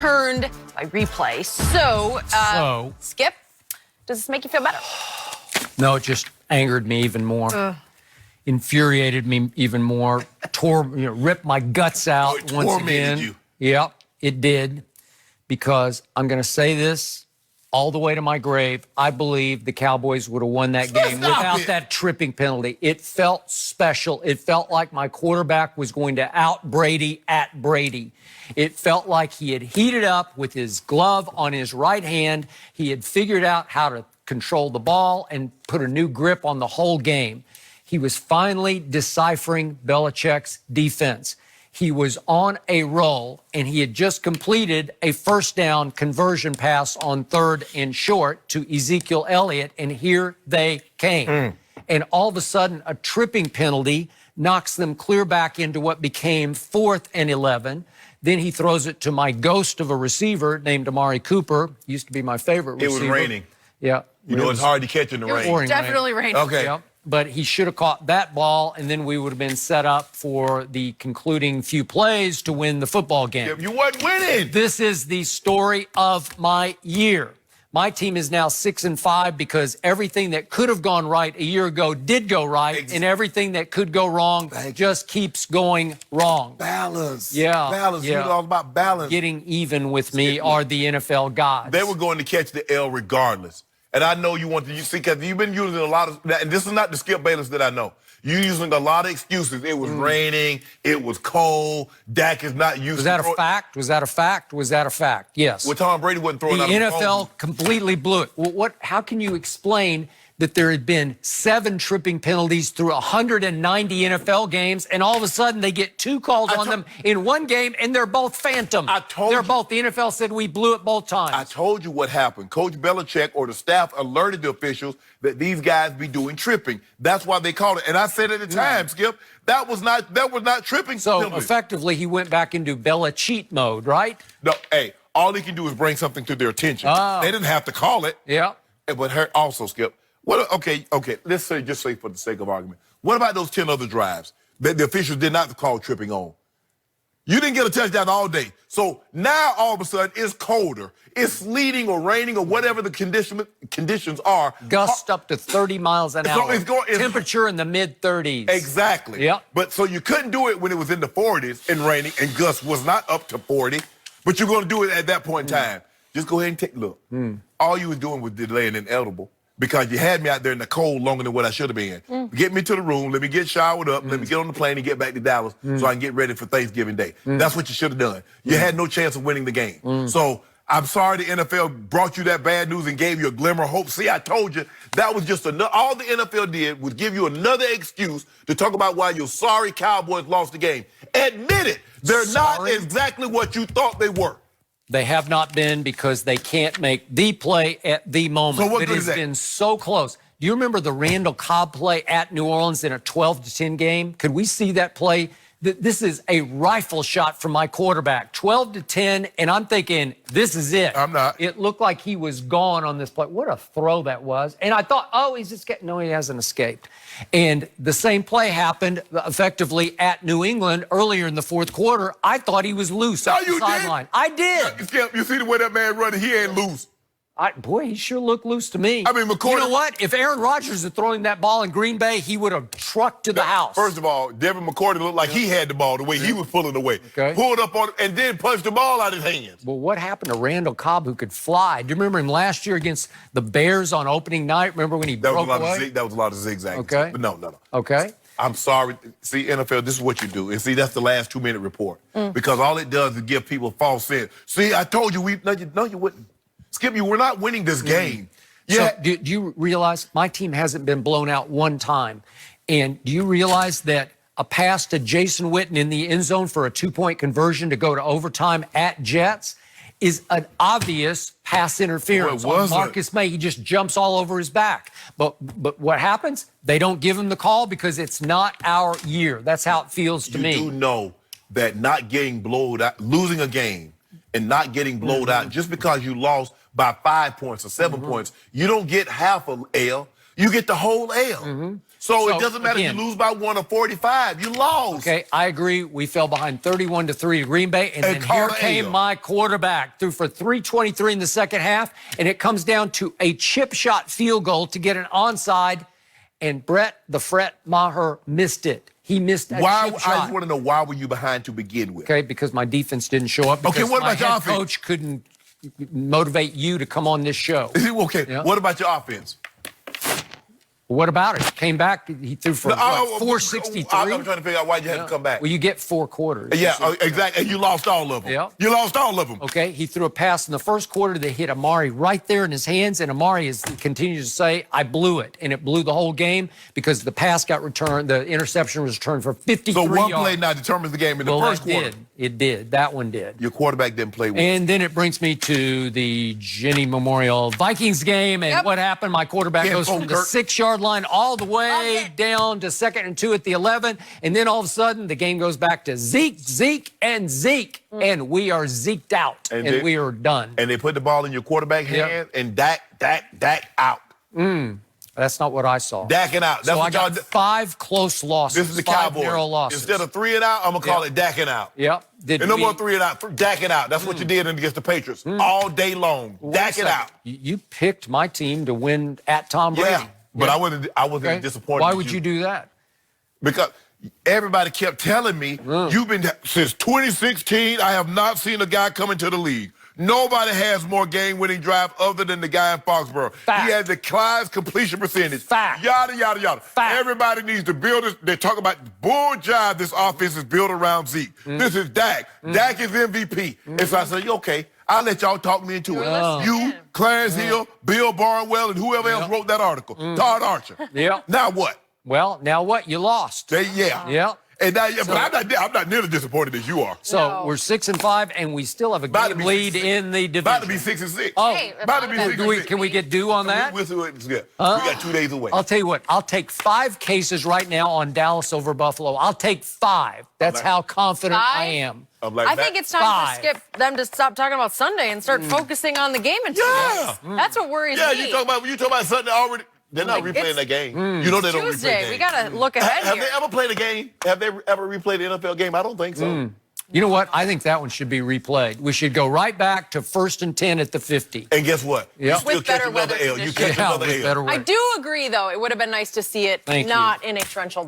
turned by replay. So, Skip, does this make you feel better? No, it just angered me even more. Infuriated me even more. Ripped my guts out once again. You. Yep, it did. Because I'm going to say this all the way to my grave. I believe the Cowboys would have won that game without that tripping penalty. It felt special. It felt like my quarterback was going to out Brady at Brady. It felt like he had heated up with his glove on his right hand. He had figured out how to control the ball and put a new grip on the whole game. He was finally deciphering Belichick's defense. He was on a roll, and he had just completed a first down conversion pass on 3rd and short to Ezekiel Elliott, and here they came. And all of a sudden, a tripping penalty knocks them clear back into what became 4th and 11. Then he throws it to my ghost of a receiver named Amari Cooper. Used to be my favorite receiver. It was raining. Yeah. You know, it's hard to catch in the rain. It was definitely raining. Okay. Yeah. But he should have caught that ball, and then we would have been set up for the concluding few plays to win the football game. You wasn't winning. This is the story of my year. My team is now 6-5 because everything that could have gone right a year ago did go right, and everything that could go wrong just keeps going wrong. Balance. Yeah. Balance. Yeah. It's all about balance. Getting even with me are the NFL gods. They were going to catch the L regardless. And I know you want to, see, because you've been using a lot of, and this is not the Skip Bayless that I know. You're using a lot of excuses. It was raining. It was cold. Dak is not used to. Was that a fact? Was that a fact? Was that a fact? Yes. Well, Tom Brady wasn't throwing the out of the NFL completely blew it. Well, how can you explain that there had been 7 tripping penalties through 190 NFL games, and all of a sudden they get 2 calls on them in one game, and they're both phantom? They're both. The NFL said we blew it both times. I told you what happened. Coach Belichick or the staff alerted the officials that these guys be doing tripping. That's why they called it. And I said at the time, Skip, that was not tripping. So penalties. effectively, he went back into Belichick mode, right? No, hey, all he can do is bring something to their attention. They didn't have to call it. Yeah. But also, Skip, okay, let's say, just say for the sake of argument, what about those 10 other drives that the officials did not call tripping on? You didn't get a touchdown all day. So now all of a sudden it's colder. It's sleeting or raining or whatever the conditions are. Gusts up to 30 miles an hour. Temperature in the mid-30s. Exactly. Yeah. But so you couldn't do it when it was in the 40s and raining, and gusts was not up to 40. But you're going to do it at that point in time. Just go ahead and take a look. All you was doing was delaying inevitable because you had me out there in the cold longer than what I should have been. Get me to the room. Let me get showered up. Let me get on the plane and get back to Dallas so I can get ready for Thanksgiving Day. That's what you should have done. You had no chance of winning the game. So I'm sorry the NFL brought you that bad news and gave you a glimmer of hope. See, I told you that was just another. All the NFL did was give you another excuse to talk about why your sorry Cowboys lost the game. Admit it. They're not exactly what you thought they were. They have not been because they can't make the play at the moment. So what it good has is that? been so close. Do you remember the Randall Cobb play at New Orleans in a 12-10 game? Could we see that play? This is a rifle shot from my quarterback, 12-10, and I'm thinking, this is it. I'm not. It looked like he was gone on this play. What a throw that was. And I thought, oh, he's just getting, no, he hasn't escaped. And the same play happened effectively at New England earlier in the 4th quarter. I thought he was loose on the sideline. I did. Skip, you see the way that man running, he ain't loose. Boy, he sure looked loose to me. I mean, McCoy. You know what? If Aaron Rodgers had thrown that ball in Green Bay, he would have trucked to the house. First of all, Devin McCourty looked like he had the ball the way he was pulling away. Okay. Pulled up on it and then punched the ball out of his hands. Well, what happened to Randall Cobb who could fly? Do you remember him last year against the Bears on opening night? Remember when he broke away? That was a lot of zigzags. Okay. But no. Okay. I'm sorry. See, NFL, this is what you do. And see, that's the last 2-minute report. Because all it does is give people false sense. See, I told you no, you wouldn't. Skip, you were not winning this game. So do you realize my team hasn't been blown out one time? And do you realize that a pass to Jason Witten in the end zone for a 2-point conversion to go to overtime at Jets is an obvious pass interference on Marcus May? He just jumps all over his back. But what happens? They don't give him the call because it's not our year. That's how it feels to me. You do know that not getting blowed out, losing a game and not getting blowed out just because you lost by 5 points or 7 points, you don't get half an L. You get the whole L. So it doesn't matter again, if you lose by 1 or 45. You lost. Okay, I agree. We fell behind 31-3 to Green Bay, and then here came my quarterback, threw for 323 in the second half, and it comes down to a chip shot field goal to get an onside, and Brett the Fret Maher missed it. He missed that chip shot. I just want to know, why were you behind to begin with? Okay, because my defense didn't show up. Okay, what about your my offense? head coach couldn't motivate you to come on this show. Okay, Yeah. What about your offense? What about it? Came back. He threw for 463. I'm trying to figure out why you had to come back. Well, you get 4 quarters. Yeah, exactly. And you lost all of them. Yeah. You lost all of them. Okay, he threw a pass in the first quarter that hit Amari right there in his hands, and Amari continues to say, I blew it. And it blew the whole game because the pass got returned, the interception was returned for 53 So one yards. play now determines the game in the first quarter. It did. That one did. Your quarterback didn't play well. And then it brings me to the Jenny Memorial Vikings game. And what happened? My quarterback goes from the 6-yard line all the way down to 2nd and 2 at the 11. And then all of a sudden, the game goes back to Zeke, and Zeke. And we are Zeked out. And we are done. And they put the ball in your quarterback hand, and Dak out. That's not what I saw. Dacking out. That's so what I got 5 close losses. This is the 5 Cowboys. narrow losses. Instead of 3 and out, I'm going to call it dacking out. Yep. And no more 3 and out. Dacking out. That's what you did against the Patriots all day long. Dacking out. You picked my team to win at Tom Brady. Yeah, but I wasn't disappointed. Why would you do that? Because everybody kept telling me, you've been, since 2016, I have not seen a guy come into the league. Nobody has more game-winning drive other than the guy in Foxborough. Fact. He has the Clyde's completion percentage. Fact. Yada, yada, yada. Fact. Everybody needs to build this. They talk about bull jive this offense is built around Zeke. This is Dak. Dak is MVP. And so I said, okay, I'll let y'all talk me into it. You, Clarence Hill, Bill Barnwell, and whoever else wrote that article. Todd Archer. Yeah. Now what? Well, now what? You lost. Yeah. And now, but I'm not nearly disappointed as you are. So we're 6-5, and we still have a game lead in the division. About to be 6-6. Oh, about to be 6-6. Can we get due on that? We'll do it. We got 2 days away. I'll tell you what. I'll take 5 cases right now on Dallas over Buffalo. I'll take 5. That's how confident I am. I think it's time for them to stop talking about Sunday and start focusing on the game. That's what worries me. Yeah, you talk about Sunday already. They're not replaying that game. You know they don't replay Tuesday. We got to look ahead Have here. they ever played a game? Have they ever replayed the NFL game? I don't think so. You know what? I think that one should be replayed. We should go right back to 1st and 10 at the 50. And guess what? You still With catch better another weather L. You catch another L. I do agree, though. It would have been nice to see it not in a torrential